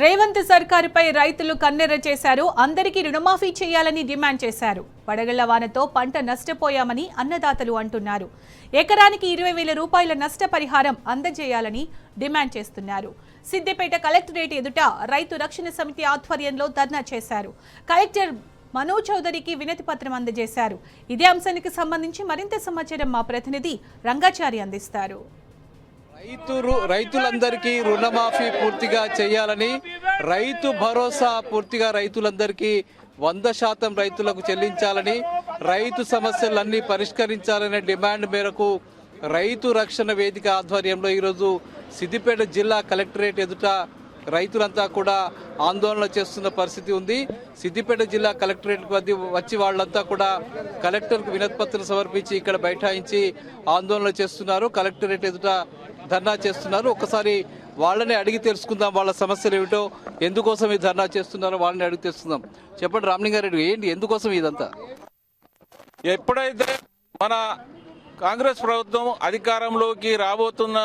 రేవంత్ సర్కారుపై రైతులు కన్నెర్ర చేశారు. అందరికీ రుణమాఫీ చేయాలని డిమాండ్ చేశారు. వడగళ్ల వానతో పంట నష్టపోయామని అన్నదాతలు అంటున్నారు. ఎకరానికి 20,000 రూపాయల నష్టపరిహారం అందజేయాలని డిమాండ్ చేస్తున్నారు. సిద్దిపేట కలెక్టరేట్ ఎదుట రైతు రక్షణ సమితి ఆధ్వర్యంలో ధర్నా చేశారు. కలెక్టర్ మనోజ్ చౌదరికి వినతి పత్రం అందజేశారు. ఇదే అంశానికి సంబంధించి మరింత సమాచారం మా ప్రతినిధి రంగాచారి అందిస్తారు. రైతులందరికీ రుణమాఫీ పూర్తిగా చేయాలని, రైతు భరోసా పూర్తిగా రైతులందరికీ 100% రైతులకు చెల్లించాలని, రైతు సమస్యలన్నీ పరిష్కరించాలనే డిమాండ్ మేరకు రైతు రక్షణ వేదిక ఆధ్వర్యంలో ఈరోజు సిద్దిపేట జిల్లా కలెక్టరేట్ ఎదుట రైతులంతా కూడా ఆందోళన చేస్తున్న పరిస్థితి ఉంది. సిద్దిపేట జిల్లా కలెక్టరేట్ వచ్చి వాళ్ళంతా కూడా కలెక్టర్కు వినతి పత్రం సమర్పించి ఇక్కడ బైఠాయించి ఆందోళన చేస్తున్నారు. కలెక్టరేట్ ఎదుట ధర్నా చేస్తున్నారు. ఒకసారి వాళ్ళని అడిగి తెలుసుకుందాం, వాళ్ళ సమస్యలు ఏమిటో, ఎందుకోసం ఈ ధర్నా చేస్తున్నారో వాళ్ళని అడిగి తెలుసుకుందాం. చెప్పండి రామలింగారెడ్డి, ఏంటి ఎందుకోసం ఇదంతా? ఎప్పుడైతే మన కాంగ్రెస్ ప్రభుత్వం అధికారంలోకి రాబోతున్న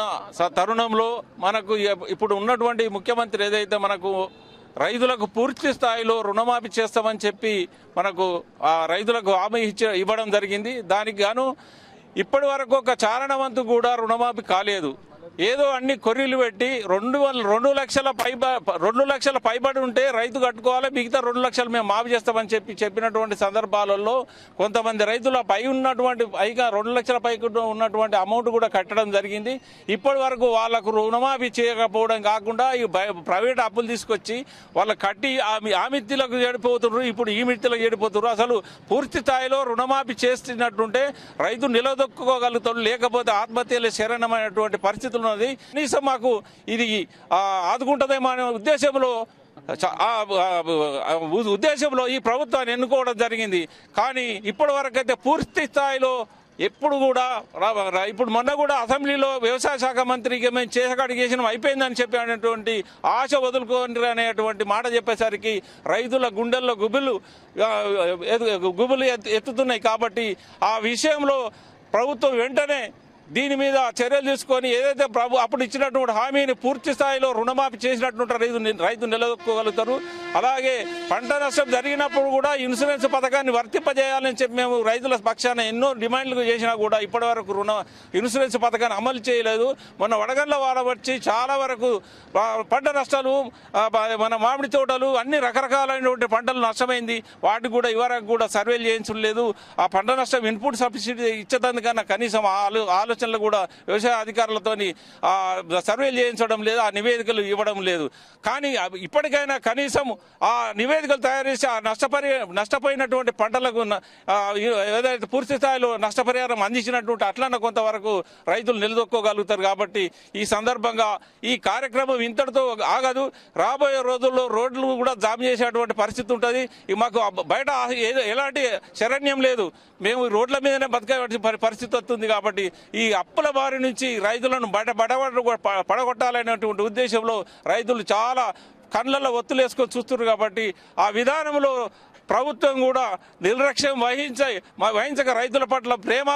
తరుణంలో మనకు ఇప్పుడు ఉన్నటువంటి ముఖ్యమంత్రి ఏదైతే మనకు రైతులకు పూర్తి స్థాయిలో రుణమాఫీ చేస్తామని చెప్పి మనకు రైతులకు హామీ ఇవ్వడం జరిగింది. దానికి గాను ఇప్పటి వరకు ఒక చారణవంతు కూడా రుణమాఫీ కాలేదు. ఏదో అన్ని కొర్రీలు పెట్టి 2 లక్షల పైబడి ఉంటే రైతు కట్టుకోవాలి, మిగతా 2 లక్షలు మేము మాఫీ చేస్తామని చెప్పినటువంటి సందర్భాలలో కొంతమంది రైతుల పై ఉన్నటువంటి పైగా 2 లక్షల పైకి ఉన్నటువంటి అమౌంట్ కూడా కట్టడం జరిగింది. ఇప్పటి వరకు వాళ్లకు రుణమాఫీ చేయకపోవడం కాకుండా ఈ ప్రైవేట్ అప్పులు తీసుకొచ్చి వాళ్ళ కట్టి ఆ మిత్తులకు చెడిపోతున్నారు, ఇప్పుడు ఈ మిత్తులకు చెడిపోతున్నారు. అసలు పూర్తి స్థాయిలో రుణమాఫీ చేస్తున్నట్టుంటే రైతు నిలదొక్కుకోగలుగుతాడు, లేకపోతే ఆత్మహత్యలు శరణమైనటువంటి పరిస్థితులు ఉన్నది. కనీసం మాకు ఇది ఆదుకుంటుందేమో అనే ఉద్దేశంలో ఈ ప్రభుత్వాన్ని ఎన్నుకోవడం జరిగింది. కానీ ఇప్పటి వరకైతే పూర్తి స్థాయిలో ఎప్పుడు కూడా ఇప్పుడు మొన్న కూడా అసెంబ్లీలో వ్యవసాయ శాఖ మంత్రికి మేము చేసిన అయిపోయిందని చెప్పేటువంటి ఆశ వదులుకోండి అనేటువంటి మాట చెప్పేసరికి రైతుల గుండెల్లో గుబులు ఎత్తుతున్నాయి. కాబట్టి ఆ విషయంలో ప్రభుత్వం వెంటనే దీని మీద చర్యలు తీసుకొని ఏదైతే అప్పుడు ఇచ్చినటువంటి హామీని పూర్తి స్థాయిలో రుణమాఫీ చేసినటువంటి రైతు నిలదొక్కగలుగుతారు. అలాగే పంట నష్టం జరిగినప్పుడు కూడా ఇన్సూరెన్స్ పథకాన్ని వర్తింపజేయాలని చెప్పి మేము రైతుల పక్షాన ఎన్నో డిమాండ్లు చేసినా కూడా ఇప్పటి వరకు ఇన్సూరెన్స్ పథకాన్ని అమలు చేయలేదు. మొన్న వడగళ్ల వాన వచ్చి చాలా వరకు పంట నష్టాలు, మన మామిడి తోటలు అన్ని రకరకాలైనటువంటి పంటలు నష్టమైంది. వాటికి కూడా ఇవరకు కూడా సర్వేలు చేయించలేదు. ఆ పంట నష్టం ఇన్పుట్ సబ్సిడీ ఇచ్చేదానికన్నా కనీసం ఆలోచనలు కూడా వ్యవసాయ అధికారులతో సర్వేలు చేయించడం లేదు, ఆ నివేదికలు ఇవ్వడం లేదు. కానీ ఇప్పటికైనా కనీసం ఆ నివేదికలు తయారు చేసి ఆ నష్టపోయినటువంటి పంటలకు ఏదైతే పూర్తి స్థాయిలో నష్టపరిహారం అందించినటువంటి అట్లన్న కొంతవరకు రైతులు నిలదొక్కోగలుగుతారు. కాబట్టి ఈ సందర్భంగా ఈ కార్యక్రమం ఇంతటితో ఆగదు. రాబోయే రోజుల్లో రోడ్లు కూడా జామ్ చేసేటువంటి పరిస్థితి ఉంటుంది. మాకు బయట ఎలాంటి శరణ్యం లేదు, మేము రోడ్ల మీదనే బతికే పరిస్థితి వస్తుంది. కాబట్టి ఈ అప్పుల బారి నుంచి రైతులను పడగొట్టాలనేటువంటి ఉద్దేశంలో రైతులు చాలా కళ్ళల్లో ఒత్తులు వేసుకొని చూస్తున్నారు. కాబట్టి ఆ విధానంలో ప్రభుత్వం కూడా నిర్లక్ష్యం వహించక రైతుల పట్ల ప్రేమ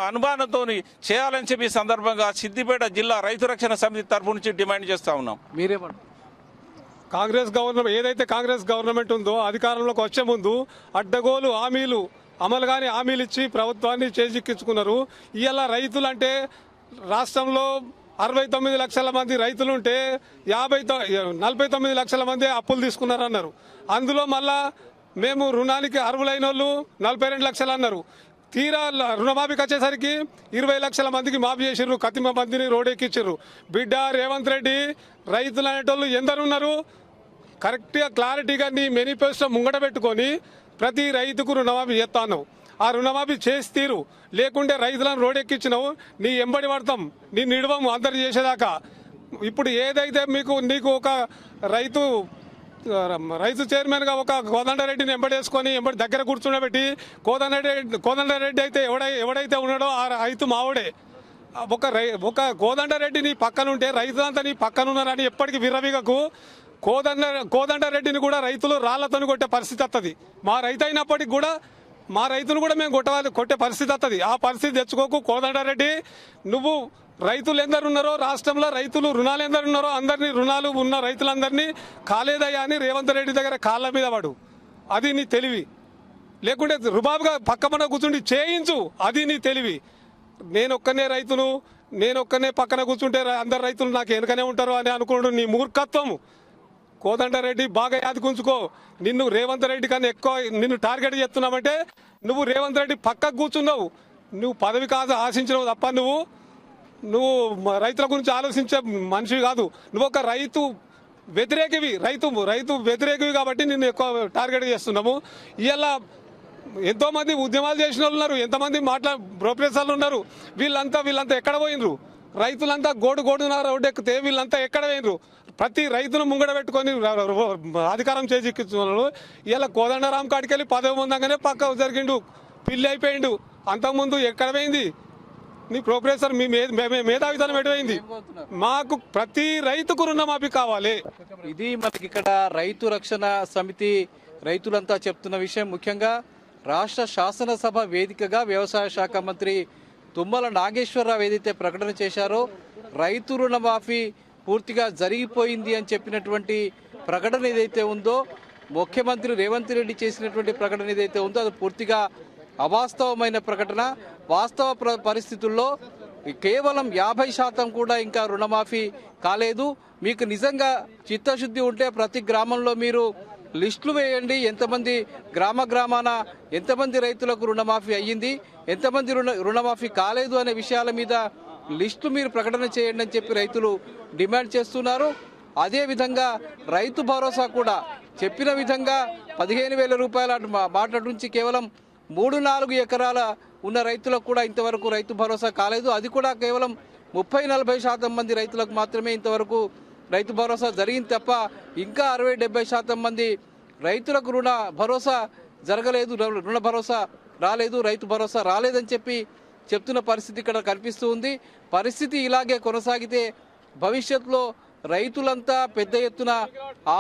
అనుమానంతో చేయాలని చెప్పి ఈ సందర్భంగా సిద్దిపేట జిల్లా రైతు రక్షణ సమితి తరఫు నుంచి డిమాండ్ చేస్తా ఉన్నాం. మీరేమంటారు? ఏదైతే కాంగ్రెస్ గవర్నమెంట్ ఉందో అధికారంలోకి వచ్చే ముందు అడ్డగోలు హామీలు అమలు కాని హామీలు ఇచ్చి ప్రభుత్వాన్ని చేజిక్కించుకున్నారు. ఇవాళ రైతులంటే రాష్ట్రంలో 69 లక్షల మంది రైతులుంటే 49 లక్షల మంది అప్పులు తీసుకున్నారన్నారు. అందులో మళ్ళా మేము రుణానికి అర్హులైన వాళ్ళు 42 లక్షలు అన్నారు. తీరా రుణమాఫీకి వచ్చేసరికి 20 లక్షల మందికి మాఫీ చేసిర్రు, కతిమ మందిని రోడ్డెక్కించారు. బిడ్డ రేవంత్ రెడ్డి, రైతులు అనేటోళ్ళు ఎందరున్నారు? కరెక్ట్గా క్లారిటీగా నీ మేనిఫెస్టో ముంగట పెట్టుకొని ప్రతి రైతుకు రుణమాఫీ చేస్తాను. ఆ రుణమాఫీ చేసి తీరు, లేకుంటే రైతులను రోడ్డెక్కించినావు, నీ ఎంబడి పడతాం, నీ నిడవము అందరు చేసేదాకా. ఇప్పుడు ఏదైతే నీకు ఒక రైతు చైర్మన్గా ఒక కోదండరెడ్డిని ఎంబడేసుకొని దగ్గర కూర్చుండబెట్టి కోదండరెడ్డి అయితే ఎవడైతే ఉన్నాడో ఆ రైతు మావుడే. ఒక కోదండరెడ్డి నీ పక్కనుంటే రైతులంతా నీ పక్కనున్నారని ఎప్పటికీ విర్రవీగకు. కోదండరెడ్డిని కూడా రైతులు రాళ్లతో కొట్టే పరిస్థితి వస్తుంది. మా రైతు అయినప్పటికీ కూడా మా రైతులు కూడా మేము కొట్టే పరిస్థితి వస్తుంది. ఆ పరిస్థితి తెచ్చుకోకు కోదండరెడ్డి. నువ్వు రైతులు ఎందరు ఉన్నారో రాష్ట్రంలో రైతులు రుణాలు ఎందరు ఉన్నారో అందరినీ రుణాలు ఉన్న రైతులందరినీ కాలేదయ్యా అని రేవంత్ రెడ్డి దగ్గర కాళ్ళ మీద పడు. అది నీ తెలివి. లేకుంటే రుబాబుగా పక్కన కూర్చుండి చేయించు, అది నీ తెలివి. నేనొక్కనే రైతును, నేనొక్కనే పక్కన కూర్చుంటే అందరు రైతులు నాకు వెనుకనే ఉంటారు అని అనుకోవడం నీ మూర్ఖత్వం. కోదండరెడ్డి బాగా యాదకుంచుకో. నిన్ను రేవంత్ రెడ్డి కన్నా ఎక్కువ నిన్ను టార్గెట్ చేస్తున్నామంటే నువ్వు రేవంత్ రెడ్డి పక్కకు కూర్చున్నావు. నువ్వు పదవి కాదు ఆశించినవు తప్ప నువ్వు రైతుల గురించి ఆలోచించే మనిషి కాదు. నువ్వు ఒక రైతు వ్యతిరేకివి, రైతు వ్యతిరేకివి కాబట్టి నిన్ను ఎక్కువ టార్గెట్ చేస్తున్నాము. ఇలా ఎంతోమంది ఉద్యమాలు చేసిన వాళ్ళు ఉన్నారు, ఎంతమంది ప్రొఫెసర్లు ఉన్నారు. వీళ్ళంతా ఎక్కడ పోయినరు? రైతులంతా గోడున రోడ్డు ఎక్కితే వీళ్ళంతా ఎక్కడ పోయినరు? ప్రతి రైతును ముంగడ పెట్టుకొని అధికారం చేజిక్కించుకున్నాడు. ఇలా కోదండరాం కాడికెళ్ళి పదవి పొందంగానే పక్క జరిగిండు, పిల్లి అయిపోయిండు. అంతకుముందు ఎక్కడ పోయింది నీ ప్రొఫెసర్? మీ మేధావితనం ఎటుపోయింది? మాకు ప్రతి రైతుకు రుణమాఫీ కావాలి. ఇది మనకి ఇక్కడ రైతు రక్షణ సమితి రైతులంతా చెప్తున్న విషయం. ముఖ్యంగా రాష్ట్ర శాసనసభ వేదికగా వ్యవసాయ శాఖ మంత్రి తుమ్మల నాగేశ్వరరావు ఏదైతే ప్రకటన చేశారో రైతు రుణమాఫీ పూర్తిగా జరిగిపోయింది అని చెప్పినటువంటి ప్రకటన ఏదైతే ఉందో, ముఖ్యమంత్రి రేవంత్ రెడ్డి చేసినటువంటి ప్రకటన ఏదైతే ఉందో అది పూర్తిగా అవాస్తవమైన ప్రకటన. వాస్తవ పరిస్థితుల్లో కేవలం 50% కూడా ఇంకా రుణమాఫీ కాలేదు. మీకు నిజంగా చిత్తశుద్ధి ఉంటే ప్రతి గ్రామంలో మీరు లిస్టులు వేయండి. ఎంతమంది గ్రామాన ఎంతమంది రైతులకు రుణమాఫీ అయ్యింది, ఎంతమంది రుణమాఫీ కాలేదు అనే విషయాల మీద లిస్టు మీరు ప్రకటన చేయండి అని చెప్పి రైతులు డిమాండ్ చేస్తున్నారు. అదేవిధంగా రైతు భరోసా కూడా చెప్పిన విధంగా 15,000 రూపాయల మాట నుంచి కేవలం 3-4 ఎకరాల ఉన్న రైతులకు కూడా ఇంతవరకు రైతు భరోసా కాలేదు. అది కూడా కేవలం 30-40% మంది రైతులకు మాత్రమే ఇంతవరకు రైతు భరోసా జరిగింది తప్ప ఇంకా 60-70% మంది రైతులకు రుణ భరోసా జరగలేదు, రుణ భరోసా రాలేదు, రైతు భరోసా రాలేదని చెప్పి చెప్తున్న పరిస్థితి ఇక్కడ కనిపిస్తూ ఉంది. పరిస్థితి ఇలాగే కొనసాగితే భవిష్యత్తులో రైతులంతా పెద్ద ఎత్తున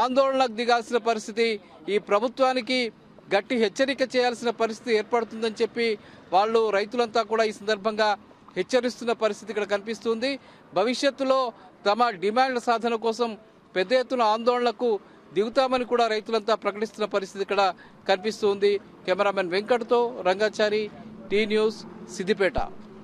ఆందోళనకు దిగాల్సిన పరిస్థితి, ఈ ప్రభుత్వానికి గట్టి హెచ్చరిక చేయాల్సిన పరిస్థితి ఏర్పడుతుందని చెప్పి వాళ్ళు రైతులంతా కూడా ఈ సందర్భంగా హెచ్చరిస్తున్న పరిస్థితి ఇక్కడ కనిపిస్తుంది. భవిష్యత్తులో తమ డిమాండ్ల సాధన కోసం పెద్ద ఎత్తున ఆందోళనకు దిగుతామని కూడా రైతులంతా ప్రకటిస్తున్న పరిస్థితి ఇక్కడ కనిపిస్తుంది. కెమెరామెన్ వెంకట్తో రంగాచారి, టీ న్యూస్, సిద్దిపేట.